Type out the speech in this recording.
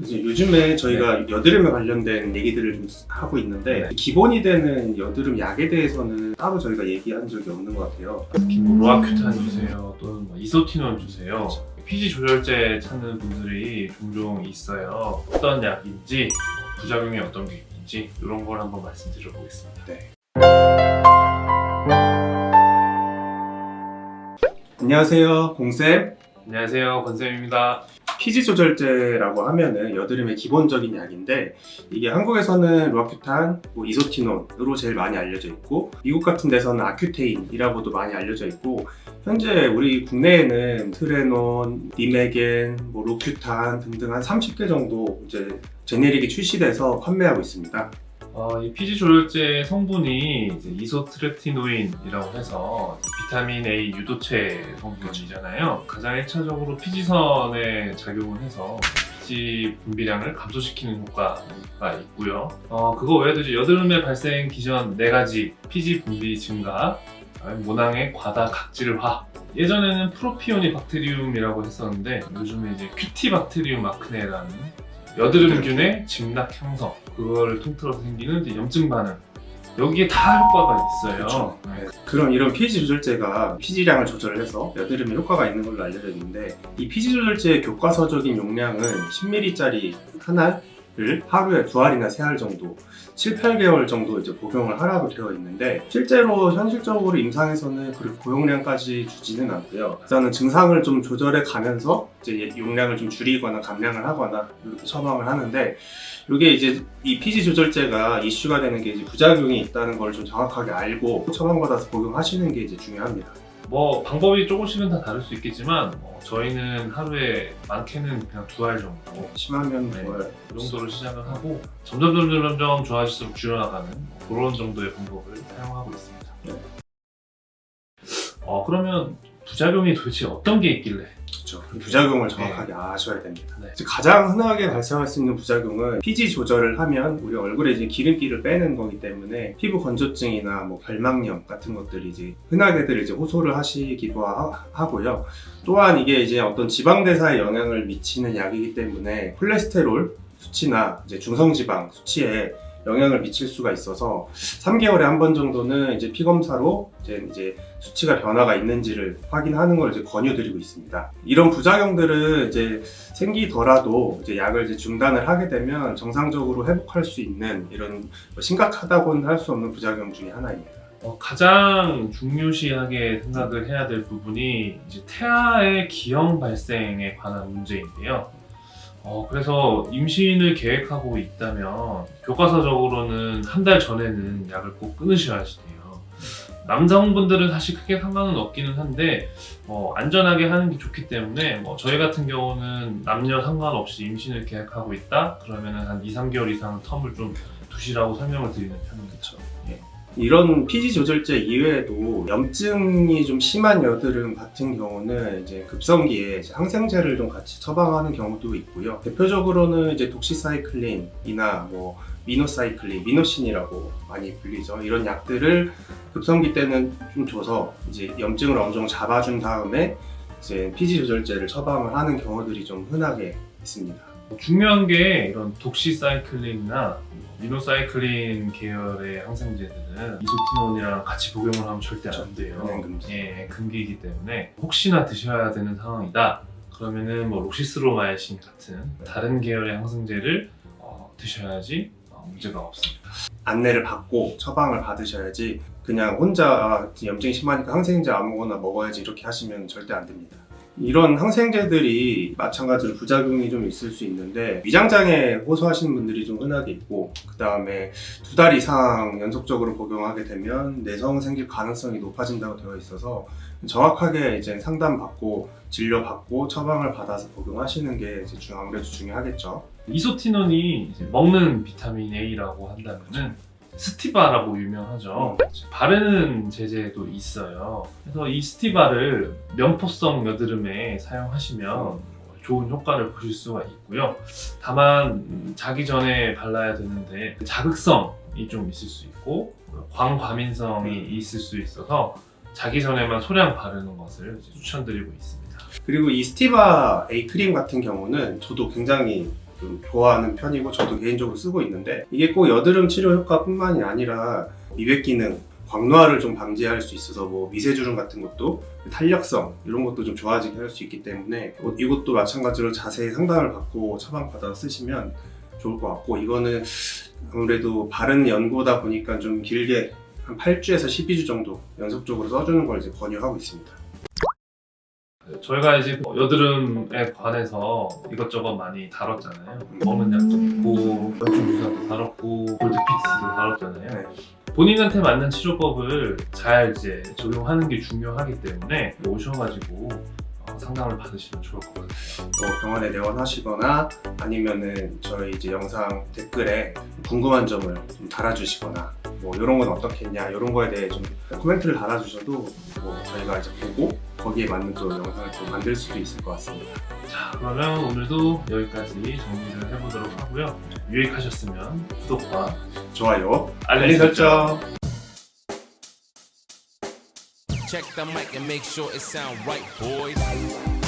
이제 요즘에 저희가 여드름에 관련된 얘기들을 좀 하고 있는데 기본이 되는 여드름 약에 대해서는 따로 저희가 얘기한 적이 없는 것 같아요. 특히 뭐 로아큐탄 주세요, 또는 뭐 이소티논 주세요. 피지 조절제 찾는 분들이 종종 있어요. 어떤 약인지, 부작용이 어떤 게 있는지 이런 걸 한번 말씀드려 보겠습니다. 네. 안녕하세요, 공쌤. 안녕하세요, 권쌤입니다. 피지 조절제라고 하면은 여드름의 기본적인 약인데 이게 한국에서는 로아큐탄, 이소티논으로 제일 많이 알려져 있고 미국 같은 데서는 아큐테인이라고도 많이 알려져 있고 현재 우리 국내에는 트레논, 니메겐, 로큐탄 등등 한 30개 정도 이제 제네릭이 출시돼서 판매하고 있습니다. 이 피지 조절제 성분이 이제 이소트레티노인이라고 해서 비타민 A 유도체 성분이잖아요. 가장 1차적으로 피지선에 작용을 해서 피지 분비량을 감소시키는 효과가 있고요. 그거 외에도 이제 여드름의 발생 기전 4가지 피지 분비 증가, 모낭의 과다 각질화. 예전에는 프로피오니 박테리움이라고 했었는데 요즘에 이제 큐티박테리움 아크네라는 여드름균의 증락 형성, 그거를 통틀어서 생기는 이제 염증 반응, 여기에 다 효과가 있어요. 그렇죠. 그럼 이런 피지 조절제가 피지량을 조절해서 여드름에 효과가 있는 걸로 알려져 있는데 이 피지 조절제의 교과서적인 용량은 10ml짜리 하나를 하루에 2알이나 3알 정도 7, 8개월 정도 이제 복용을 하라고 되어 있는데 실제로 현실적으로 임상에서는 그렇게 고용량까지 주지는 않고요. 일단은 증상을 좀 조절해 가면서 이제 용량을 좀 줄이거나 감량을 하거나 이렇게 처방을 하는데 이게 이제 이 피지 조절제가 이슈가 되는 게 이제 부작용이 있다는 걸 좀 정확하게 알고 처방받아서 복용하시는 게 이제 중요합니다. 방법이 조금씩은 다 다를 수 있겠지만 저희는 하루에 많게는 그냥 2알 정도, 심하면 네, 2알 그 정도로 시작을 하고 점점 좋아질수록 줄여나가는 그런 정도의 방법을 사용하고 있습니다. 네. 그러면 부작용이 도대체 어떤 게 있길래? 그렇죠. 부작용을 정확하게 아셔야 됩니다. 네. 가장 흔하게 발생할 수 있는 부작용은 피지 조절을 하면 우리 얼굴에 이제 기름기를 빼는 거기 때문에 피부 건조증이나 결막염 같은 것들이 이제 흔하게들 이제 호소를 하시기도 하고요. 또한 이게 이제 어떤 지방 대사에 영향을 미치는 약이기 때문에 콜레스테롤 수치나 이제 중성지방 수치에 영향을 미칠 수가 있어서 3개월에 한 번 정도는 이제 피 검사로 이제 수치가 변화가 있는지를 확인하는 걸 이제 권유드리고 있습니다. 이런 부작용들은 이제 생기더라도 이제 약을 이제 중단을 하게 되면 정상적으로 회복할 수 있는 이런 심각하다고는 할 수 없는 부작용 중에 하나입니다. 가장 중요시하게 생각을 해야 될 부분이 이제 태아의 기형 발생에 관한 문제인데요. 그래서 임신을 계획하고 있다면 교과서적으로는 1달 전에는 약을 꼭 끊으셔야 돼요. 남성분들은 사실 크게 상관은 없기는 한데 안전하게 하는 게 좋기 때문에 저희 같은 경우는 남녀 상관없이 임신을 계획하고 있다? 그러면 한 2, 3개월 이상 텀을 좀 두시라고 설명을 드리는 편이죠. 이런 피지 조절제 이외에도 염증이 좀 심한 여드름 같은 경우는 이제 급성기에 이제 항생제를 좀 같이 처방하는 경우도 있고요. 대표적으로는 이제 독시사이클린이나 미노사이클린, 미노신이라고 많이 불리죠. 이런 약들을 급성기 때는 좀 줘서 이제 염증을 어느 정도 잡아준 다음에 이제 피지 조절제를 처방을 하는 경우들이 좀 흔하게 있습니다. 중요한 게 이런 독시사이클린이나 미노사이클린 계열의 항생제들은 이소티논이랑 같이 복용을 하면 절대 안 돼요. 금기이기 때문에 혹시나 드셔야 되는 상황이다. 그러면은 록시스로마이신 같은 다른 계열의 항생제를 드셔야지 문제가 없습니다. 안내를 받고 처방을 받으셔야지 그냥 혼자 염증이 심하니까 항생제 아무거나 먹어야지 이렇게 하시면 절대 안 됩니다. 이런 항생제들이 마찬가지로 부작용이 좀 있을 수 있는데 위장장애 호소하시는 분들이 좀 흔하게 있고 그 다음에 2달 이상 연속적으로 복용하게 되면 내성 생길 가능성이 높아진다고 되어 있어서 정확하게 이제 상담받고 진료받고 처방을 받아서 복용하시는 게 이제 아무래도 중요하겠죠. 이소티논이 이제 먹는 비타민 A라고 한다면은 스티바라고 유명하죠. 바르는 제제도 있어요. 그래서 이 스티바를 면포성 여드름에 사용하시면 좋은 효과를 보실 수가 있고요. 다만 자기 전에 발라야 되는데 자극성이 좀 있을 수 있고 광과민성이 있을 수 있어서 자기 전에만 소량 바르는 것을 추천드리고 있습니다. 그리고 이 스티바 A 크림 같은 경우는 저도 굉장히 좀 좋아하는 편이고 저도 개인적으로 쓰고 있는데 이게 꼭 여드름 치료 효과뿐만이 아니라 미백 기능, 광노화를 좀 방지할 수 있어서 뭐 미세주름 같은 것도 탄력성 이런 것도 좀 좋아지게 할 수 있기 때문에 이것도 마찬가지로 자세히 상담을 받고 처방받아서 쓰시면 좋을 것 같고 이거는 아무래도 바른 연고다 보니까 좀 길게 한 8주에서 12주 정도 연속적으로 써주는 걸 이제 권유하고 있습니다. 저희가 이제 여드름에 관해서 이것저것 많이 다뤘잖아요. 검은 약도 있고 연중 주사도 다뤘고 골드피스도 다뤘잖아요. 네. 본인한테 맞는 치료법을 잘 이제 적용하는 게 중요하기 때문에 오셔가지고 상담을 받으시면 좋을 것 같아요. 뭐 병원에 내원하시거나 아니면은 저희 이제 영상 댓글에 궁금한 점을 좀 달아주시거나 뭐 이런 건 어떻겠냐 이런 거에 대해 좀 코멘트를 달아주셔도 뭐 저희가 이제 보고 거기에 맞는 또 영상을 또 만들 수도 있을 것 같습니다. 자, 그러면 오늘도 여기까지 정리를 해보도록 하고요. 유익하셨으면 구독과 좋아요, 알림 설정. Check the mic and make sure it sound right, boys.